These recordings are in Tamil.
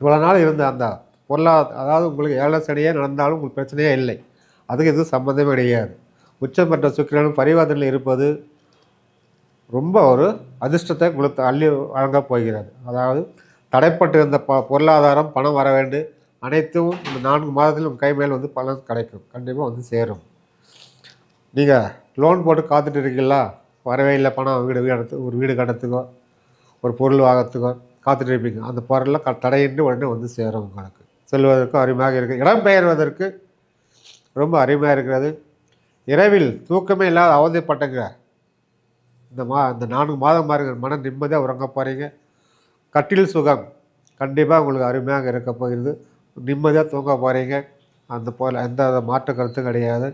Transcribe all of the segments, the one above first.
இவ்வளோ நாள் இருந்த அந்த அதாவது உங்களுக்கு 7 சனியே நடந்தாலும் உங்களுக்கு பிரச்சனையே இல்லை. அதுக்கு எதுவும் சம்மந்தமே கிடையாது. உச்சம் பெற்ற சுக்கிரனும் பரிவர்த்தனையில் இருப்பது ரொம்ப ஒரு அதிர்ஷ்டத்தை உங்களுக்கு அள்ளி வழங்கப் போகிறது. அதாவது தடைப்பட்டிருந்த பொருளாதாரம், பணம் வர வேண்டு அனைத்தும் இந்த 4 மாதத்தில் கை மேல் வந்து பலன் கிடைக்கும். கண்டிப்பாக வந்து சேரும். நீங்கள் லோன் போட்டு காத்துட்டு இருக்கீங்களா? வரவே இல்லை பணம், ஒரு வீடு கட்டுறதுக்கோ ஒரு பொருள் வாங்கிறதுக்கோ காத்துட்டு இருப்பீங்க. அந்த பொருளெல்லாம் தடையின்றி உடனே வந்து சேரும். உங்களுக்கு செல்வதற்கும் அருமையாக இருக்குது. இடம் பெயர்வதற்கு ரொம்ப அருமையாக இருக்கிறது. இரவில் தூக்கமே இல்லாத அவதிப்பட்டங்க இந்த 4 மாதம் பாருங்க, மன நிம்மதியாக உறங்க போகிறீங்க. கட்டில் சுகம் கண்டிப்பாக உங்களுக்கு அருமையாக இருக்க போகிறது. நிம்மதியாக தூங்க போகிறீங்க. அந்த போல் எந்த மாற்று கருத்தும் கிடையாது.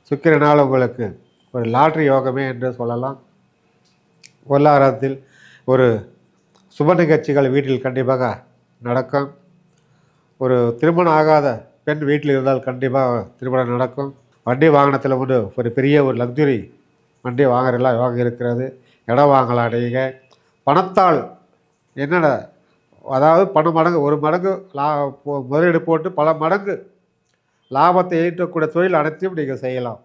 சுக்கிரனால் உங்களுக்கு ஒரு லாட்ரி யோகமே என்று சொல்லலாம். பொருளாதாரத்தில் ஒரு சுப நிகழ்ச்சிகள் வீட்டில் கண்டிப்பாக நடக்கும். ஒரு திருமணம் ஆகாத பெண் வீட்டில் இருந்தால் கண்டிப்பாக திருமணம் நடக்கும். வண்டி வாகனத்தில் வந்து ஒரு பெரிய ஒரு லக்ஸுரி வண்டி வாங்குறதுலாம் யோகம் இருக்கிறது. இடம் வாங்கலாம். நீங்கள் பணத்தால் என்னென்ன, அதாவது பல மடங்கு, ஒரு மடங்கு முதலீடு போட்டு பல மடங்கு லாபத்தை ஈட்டக்கூடிய தொழில் அனைத்தையும் நீங்கள் செய்யலாம்.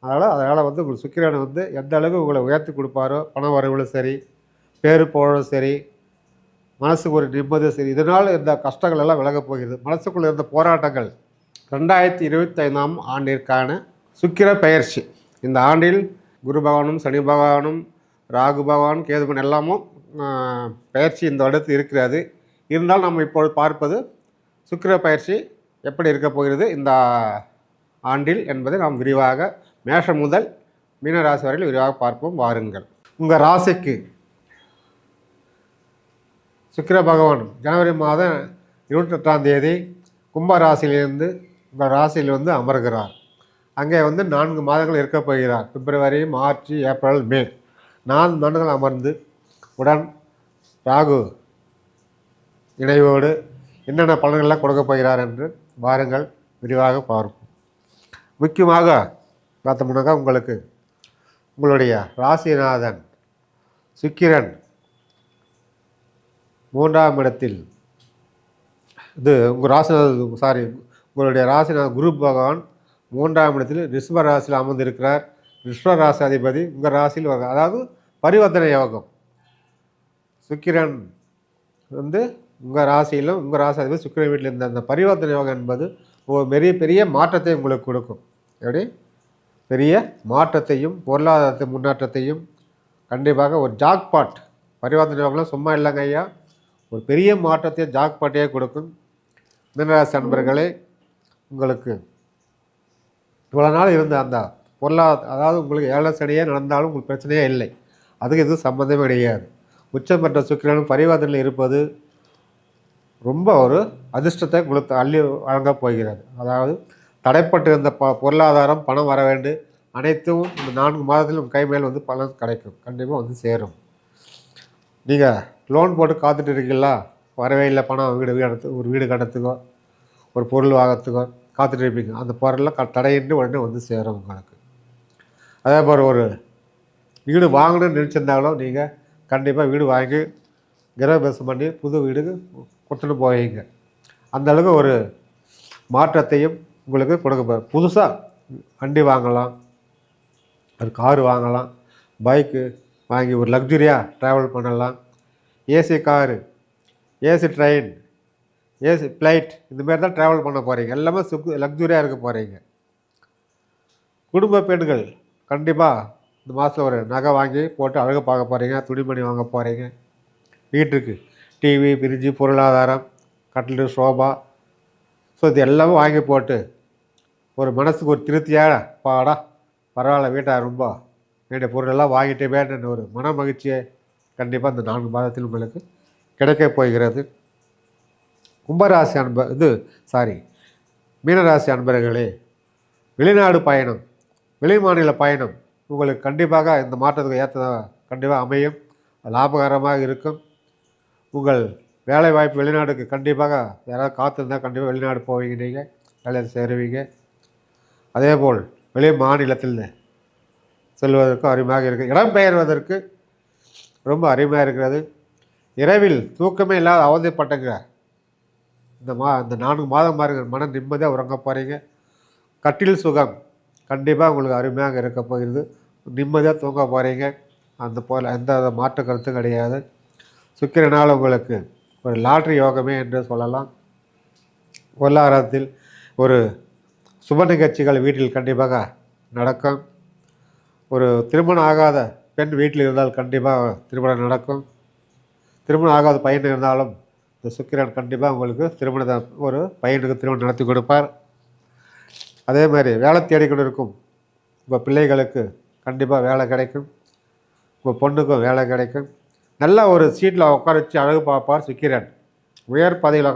அதனால் வந்து உங்களுக்கு சுக்கிரன் வந்து எந்த அளவுக்கு உங்களை உயர்த்தி கொடுப்பாரோ, பண வரவுகளும் சரி, பேரு புகழும் சரி, மனசுக்கு ஒரு நிம்மதியும் சரி, இதனால் இருந்த கஷ்டங்கள் எல்லாம் விலகப் போகிறது. மனசுக்குள்ளே இருந்த போராட்டங்கள் 2025ஆம் ஆண்டிற்கான சுக்கிர பெயர்ச்சி. இந்த ஆண்டில் குரு பகவானும் சனி பகவானும் ராகு பகவான் கேதுபன் எல்லாமும் பயிற்சி இந்த வருடத்தில் இருக்கிறது. இருந்தாலும் நம்ம இப்பொழுது பார்ப்பது சுக்கிர பயிற்சி எப்படி இருக்க போகிறது இந்த ஆண்டில் என்பதை நாம் விரிவாக மேஷம் முதல் மீன ராசி வரையில் விரிவாக பார்ப்போம். வாருங்கள். உங்கள் ராசிக்கு சுக்கிர பகவான் ஜனவரி மாதம் 28ஆம் தேதி கும்ப ராசியிலிருந்து உங்கள் ராசியில் வந்து அமர்கிறார். அங்கே வந்து 4 மாதங்கள் இருக்க போகிறார். பிப்ரவரி, மார்ச், ஏப்ரல், மே 4 மாதங்கள் அமர்ந்து உடன் ராகு இணைவோடு என்னென்ன பலன்கள்லாம் கொடுக்க போகிறார் என்று வாருங்கள் விரிவாக பார்ப்போம். முக்கியமாக பார்த்தோம்னாக்கா உங்களுடைய ராசிநாதன் சுக்கிரன் 3ஆம் இடத்தில் உங்களுடைய ராசிநாதன் குரு பகவான் 3ஆம் இடத்தில் ரிஷப ராசியில் அமர்ந்திருக்கிறார். ரிஷப ராசி அதிபதி உங்கள் ராசியில், அதாவது பரிவர்த்தனை யோகம். சுக்கிரன் வந்து உங்கள் ராசியிலும் உங்கள் ராசி அதிபதி சுக்கிரன் வீட்டில் இருந்த அந்த பரிவர்த்தனை யோகம் என்பது ஒரு பெரிய மாற்றத்தை உங்களுக்கு கொடுக்கும். எப்படி பெரிய மாற்றத்தையும் பொருளாதாரத்தை முன்னேற்றத்தையும் கண்டிப்பாக ஒரு ஜாக்பாட் பரிவர்த்தனை யோகம்லாம் சும்மா இல்லைங்க ஐயா, ஒரு பெரிய மாற்றத்தை ஜாக்பாட்டையே கொடுக்கும். மீனராசி அன்பர்களே, உங்களுக்கு இவ்வளோ நாள் இருந்த அந்த அதாவது உங்களுக்கு 7 சனியே நடந்தாலும் உங்களுக்கு பிரச்சனையே இல்லை. அதுக்கு எதுவும் சம்மந்தமே கிடையாது. உச்சம் பெற்ற சுக்கிரனும் பரிவர்த்தனையில் இருப்பது ரொம்ப ஒரு அதிர்ஷ்டத்தை உங்களுக்கு அள்ளி வழங்கப் போகிறது. அதாவது தடைப்பட்டிருந்த பொருளாதாரம், பணம் வர வேண்டு அனைத்தும் இந்த 4 மாதத்தில் கை மேல் வந்து பலன் கிடைக்கும். கண்டிப்பாக வந்து சேரும். நீங்கள் லோன் போட்டு காத்துட்டு இருக்கீங்களா? வரவே இல்லை பணம், ஒரு வீடு கட்டுறதுக்கோ ஒரு பொருள் வாங்கிறதுக்கோ காத்துட்டு இருப்பீங்க. அந்த பொருளெல்லாம் தடையின்றி உடனே வந்து சேரும் உங்களுக்கு. அதே போல் ஒரு வீடு வாங்கணும்னு நினச்சிருந்தாலும் நீங்கள் கண்டிப்பாக வீடு வாங்கி கிரகபிரவேசம் பண்ணி புது வீடுக்கு கொடுத்துட்டு போவீங்க. அந்தளவுக்கு ஒரு மாற்றத்தையும் உங்களுக்கு கொடுக்க. புதுசாக வண்டி வாங்கலாம், ஒரு காரு வாங்கலாம், பைக்கு வாங்கி ஒரு லக்ஸுரியாக ட்ராவல் பண்ணலாம். AC car, AC train, AC flight, இந்தமாரி தான் ட்ராவல் பண்ண போகிறீங்க. எல்லாமே லக்ஸுரியாக இருக்க போகிறீங்க. குடும்ப பெண்கள் கண்டிப்பாக இந்த மாதத்தில் ஒரு நகை வாங்கி போட்டு அழகு பார்க்க போகிறீங்க. துணிமணி வாங்க போகிறீங்க. வீட்டுக்கு டிவி, ஃப்ரிட்ஜு, பொருளாதாரம், கட்டிலு, சோபா, ஸோ இது எல்லாமே வாங்கி போட்டு ஒரு மனசுக்கு ஒரு திருப்தியாக பாடா பரவாயில்ல, வீட்டை ரொம்ப வேண்டிய பொருளெல்லாம் வாங்கிட்டே வேணுன்னு ஒரு மன மகிழ்ச்சியை கண்டிப்பாக இந்த 4 மாதத்தில் உங்களுக்கு கிடைக்க போகிறது. கும்பராசி மீனராசி அன்பர்களே, வெளிநாடு பயணம், வெளி மாநில பயணம் உங்களுக்கு கண்டிப்பாக இந்த மாற்றத்துக்கு ஏற்றதாக கண்டிப்பாக அமையும். லாபகரமாக இருக்கும். உங்கள் வேலை வாய்ப்பு வெளிநாடுக்கு கண்டிப்பாக யாராவது காத்திருந்தால் கண்டிப்பாக வெளிநாடு போவீங்க. நீங்கள் வேலையில் சேருவீங்க. அதேபோல் வெளி மாநிலத்தில் செல்வதற்கும் அருமையாக இருக்குது. இடம் பெயர்வதற்கு ரொம்ப அருமையாக இருக்கிறது. இரவில் தூக்கமே இல்லாத அவதிப்பட்டங்க இந்த 4 மாதம் பாருங்க மன நிம்மதியாக உறங்க போகிறீங்க. கட்டில் சுகம் கண்டிப்பாக உங்களுக்கு அருமையாக இருக்க போகிறது. நிம்மதியாக தூங்க போகிறீங்க. அந்த போல் எந்த மாற்று கருத்தும் கிடையாது. சுக்கிரனால் உங்களுக்கு ஒரு லாட்ரி யோகமே என்று சொல்லலாம். பொருளாதாரத்தில் ஒரு சுப நிகழ்ச்சிகள் வீட்டில் கண்டிப்பாக நடக்கும். ஒரு திருமணம் ஆகாத பெண் வீட்டில் இருந்தால் கண்டிப்பாக திருமணம் நடக்கும். திருமணம் ஆகாத பையன் இருந்தாலும் இந்த சுக்கிரன் கண்டிப்பாக உங்களுக்கு திருமணத்தை ஒரு பையனுக்கு திருமணம் நடத்தி கொடுப்பார். அதே மாதிரி வேலை தேடிக்கொண்டு இருக்கும் உங்கள் பிள்ளைகளுக்கு கண்டிப்பாக வேலை கிடைக்கும். உங்கள் பொண்ணுக்கும் வேலை கிடைக்கும். நல்லா ஒரு சீட்டில் உட்கார வச்சு அழகு பார்ப்பார் சுக்கிரன். உயர் பதவியில்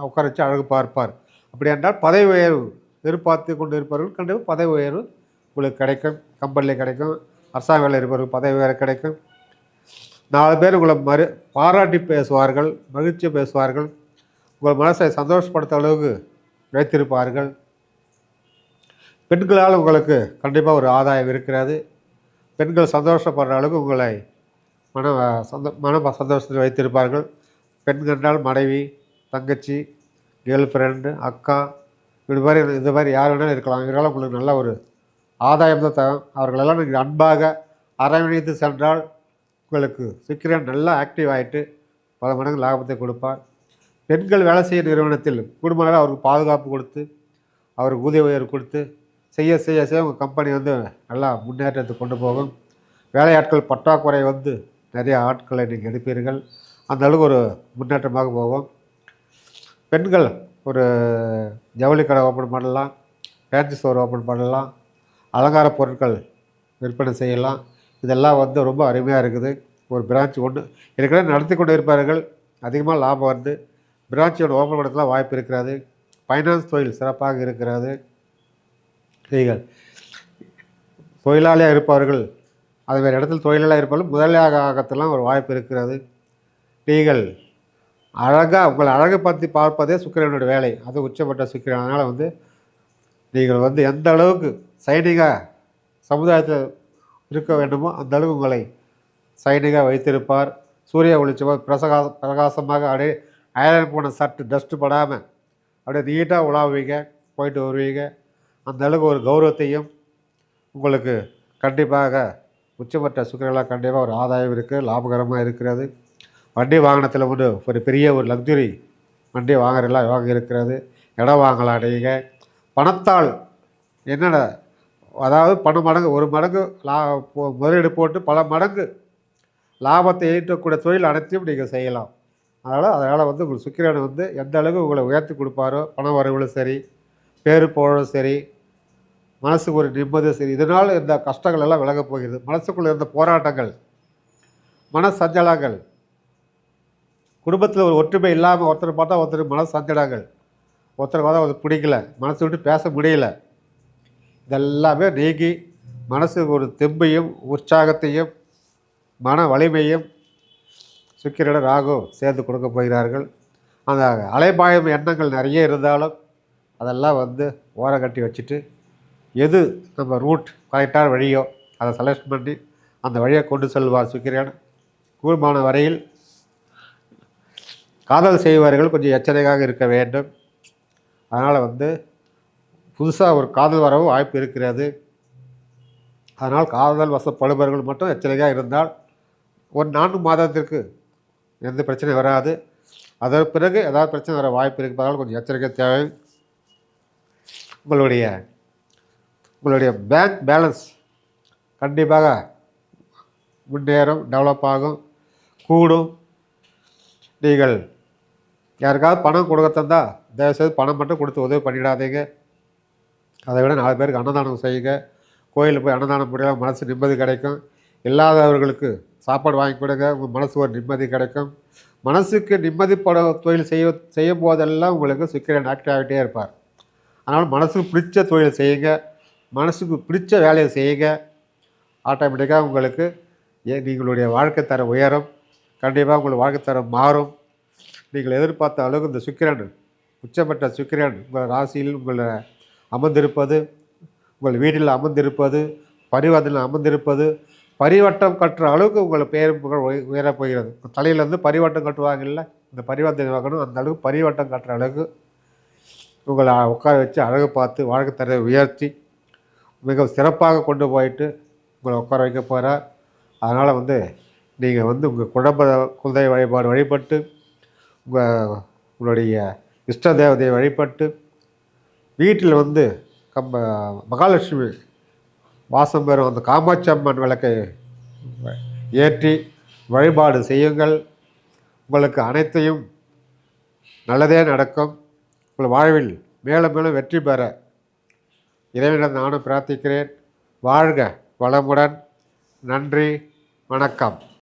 உட்கார வச்சு அழகு பார்ப்பார். அப்படி என்றால் பதவி உயர்வு எதிர்பார்த்து கொண்டு இருப்பவர்கள் கண்டிப்பாக பதவி உயர்வு உங்களுக்கு கிடைக்கும். கம்பெனியில் கிடைக்கும். அரசாங்க வேலை இருப்பவர்கள் பதவி உயர்வு கிடைக்கும். 4 பேர் உங்களை பாராட்டி பேசுவார்கள், மகிழ்ச்சி பேசுவார்கள், உங்கள் மனசை சந்தோஷப்படுத்த அளவுக்கு வைத்திருப்பார்கள். பெண்களால் உங்களுக்கு கண்டிப்பாக ஒரு ஆதாயம் இருக்கிறது. பெண்கள் சந்தோஷப்படுற அளவுக்கு உங்களை மன சந்தோஷத்தில் வைத்திருப்பார்கள். பெண்கள் என்றால் மனைவி, தங்கச்சி, கேர்ள் ஃப்ரெண்டு, அக்கா, இது மாதிரி யார் வேணாலும் இருக்கலாம். இதனால் உங்களுக்கு நல்ல ஒரு ஆதாயம் தான் தரும். அவர்களெல்லாம் நீங்கள் அன்பாக அரவணைத்து சென்றால் உங்களுக்கு சுக்கிரன் நல்லா ஆக்டிவ் ஆகிட்டு பல மடங்கு லாபத்தை கொடுப்பார். பெண்கள் வேலை செய்ய நிறுவனத்தில் குடும்பங்கள் அவருக்கு பாதுகாப்பு கொடுத்து அவருக்கு ஊதிய உயர்வு கொடுத்து செய்ய செய்ய செய்ய உங்கள் கம்பெனி நல்லா முன்னேற்றத்தை கொண்டு போகும். வேலையாட்கள் பற்றாக்குறை நிறைய ஆட்களை நீங்கள் எடுப்பீர்கள். அந்த அளவுக்கு ஒரு முன்னேற்றமாக போகும். பெண்கள் ஒரு ஜவுளி கடை ஓப்பன் பண்ணலாம், ஃபேன்சி ஸ்டோர் ஓப்பன் பண்ணலாம், அலங்கார பொருட்கள் விற்பனை செய்யலாம். இதெல்லாம் ரொம்ப அருமையாக இருக்குது. ஒரு பிரான்ச் ஒன்று ஏற்கனவே நடத்தி கொண்டு இருப்பார்கள். அதிகமாக லாபம் பிரான்ச் ஒன்று ஓப்பன் பண்ணுறதுலாம் வாய்ப்பு இருக்கிறது. ஃபைனான்ஸ் தொழில் சிறப்பாக இருக்கிறது. நீங்கள் தொழிலாளியாக இருப்பவர்கள் அதுமாரி இடத்துல தொழிலாளியாக இருப்பவர்கள் முதலாளியாக ஆகத்தெல்லாம் ஒரு வாய்ப்பு இருக்கிறது. நீங்கள் அழகாக உங்களை அழகை பற்றி பார்ப்பதே சுக்கிரனோட வேலை. அது உச்சப்பட்ட சுக்கிரன். அதனால் நீங்கள் எந்த அளவுக்கு சைனிங்காக சமுதாயத்தில் இருக்க வேண்டுமோ அந்த அளவுக்கு உங்களை சைனிங்காக வைத்திருப்பார். சூரிய ஒளிச்சமாக பிரகாசமாக அப்படியே அயரன் போன சட்டு டஸ்ட்டு படாமல் அப்படியே நீட்டாக உலாவுவீங்க, போயிட்டு வருவீங்க. அந்த அளவுக்கு ஒரு கௌரவத்தையும் உங்களுக்கு கண்டிப்பாக உச்சமற்ற சுக்கிரனால் கண்டிப்பாக ஒரு ஆதாயம் இருக்குது, லாபகரமாக இருக்கிறது. வண்டி வாகனத்தில் ஒரு பெரிய ஒரு லக்ஸுரி வண்டி வாங்குறதுலாம் யோகம் இருக்கிறது. இடம் வாங்கலாம். நீங்கள் பணத்தால் என்னென்ன அதாவது பல மடங்கு ஒரு மடங்கு முதலீடு போட்டு பல மடங்கு லாபத்தை ஈட்டக்கூடிய தொழில் அனைத்தையும் நீங்கள் செய்யலாம். அதனால் உங்கள் சுக்கிரன் எந்த அளவுக்கு உங்களை உயர்த்தி கொடுப்பாரோ, பண வரவுகளும் சரி, பேரு புகழும் சரி, மனசுக்கு ஒரு நிம்மதியும் சரி, இதனால் இந்த கஷ்டங்கள் எல்லாம் விலகப் போகிறது. மனசுக்குள்ளே இருந்த போராட்டங்கள், மன சஞ்சலங்கள், குடும்பத்தில் ஒரு ஒற்றுமை இல்லாமல் ஒருத்தர் பார்த்தா ஒருத்தர் மன சஞ்சலங்கள், ஒருத்தர் பார்த்தா ஒருத்தர் பிடிக்கல, மனசு விட்டு பேச முடியல, இதெல்லாமே நீங்கி மனசுக்கு ஒரு தெம்பையும் உற்சாகத்தையும் மன வலிமையும் சுக்கிரனுடன் ராகு சேர்ந்து கொடுக்க போகிறார்கள். அந்த அலைபாயும் எண்ணங்கள் நிறைய இருந்தாலும் அதெல்லாம் ஓரம் கட்டி வச்சுட்டு எது நம்ம ரூட் கரெக்டான வழியோ அதை செலக்ட் பண்ணி அந்த வழியை கொண்டு செல்வார் சுக்கிரன். கூடுமான வரையில் காதல் செய்வார்கள் கொஞ்சம் எச்சரிக்கையாக இருக்க வேண்டும். அதனால் புதுசாக ஒரு காதல் வரவும் வாய்ப்பு இருக்கிறது. அதனால் காதல் வசப்படுபவர்கள் மட்டும் எச்சரிக்கையாக இருந்தால் ஒரு 4 மாதத்திற்கு எந்த பிரச்சனையும் வராது. அதற்கு பிறகு ஏதாவது பிரச்சனை வர வாய்ப்பு இருப்பதால் கொஞ்சம் எச்சரிக்கை தேவை. உங்களுடைய பேங்க் பேலன்ஸ் கண்டிப்பாக முன்னேறும், டெவலப் ஆகும், கூடும். நீங்கள் யாருக்காவது பணம் கொடுக்க தந்தால் தயவுசெய்து பணம் மட்டும் கொடுத்து உதவி பண்ணிடாதீங்க. அதை விட 4 பேருக்கு அன்னதானம் செய்யுங்க. கோயிலில் போய் அன்னதானம் முடியல மனசு நிம்மதி கிடைக்கும். இல்லாதவர்களுக்கு சாப்பாடு வாங்கி கொடுங்க, உங்கள் மனசு ஒரு நிம்மதி கிடைக்கும். மனசுக்கு நிம்மதிப்பட தொழில் செய்யும் போதெல்லாம் உங்களுக்கு சுக்கிரன் ஆக்டிவ் ஆகிட்டே இருப்பார். அதனால் மனசுக்கு பிடிச்ச தொழில் செய்யுங்க, மனசுக்கு பிடிச்ச வேலையை செய்யுங்க. ஆட்டோமேட்டிக்காக உங்களுக்கு நீங்களுடைய வாழ்க்கை தரம் உயரும். கண்டிப்பாக உங்கள் வாழ்க்கை தரம் மாறும். நீங்கள் எதிர்பார்த்த அளவுக்கு இந்த சுக்கிரன் உச்சப்பட்ட சுக்கிரன் உங்கள் ராசியில் உங்களை அமர்ந்திருப்பது, உங்கள் வீட்டில் அமர்ந்திருப்பது, பரிவர்த்தனையில் அமர்ந்திருப்பது, பரிவட்டம் கட்டுற அளவுக்கு உங்களை பேரும் புகழ் உயரப் போகிறது. தலையிலேருந்து பரிவட்டம் கட்டுவாங்கல்ல, இந்த பரிவர்த்தனை வாங்கணும். அந்த அளவுக்கு பரிவட்டம் காட்டுற அளவுக்கு உங்களை உட்கார வச்சு அழகு பார்த்து வாழ்க்கை தரத்தை உயர்த்தி மிக சிறப்பாக கொண்டு போயிட்டு உங்களை உட்கார வைக்க போகிறார். அதனால் நீங்கள் உங்கள் குலதெய்வ வழிபாடு வழிபட்டு உங்களுடைய இஷ்ட தேவதையை வழிபட்டு வீட்டில் மகாலட்சுமி வாசம் பெறும் அந்த காமாட்சி அம்மன் விளக்கை ஏற்றி வழிபாடு செய்யுங்கள். உங்களுக்கு அனைத்தையும் நல்லதே நடக்கும். உங்கள் வாழ்வில் மேலும் மேலும் வெற்றி பெற இறைவனிடம் நானும் பிரார்த்திக்கிறேன். வாழ்க வளமுடன். நன்றி, வணக்கம்.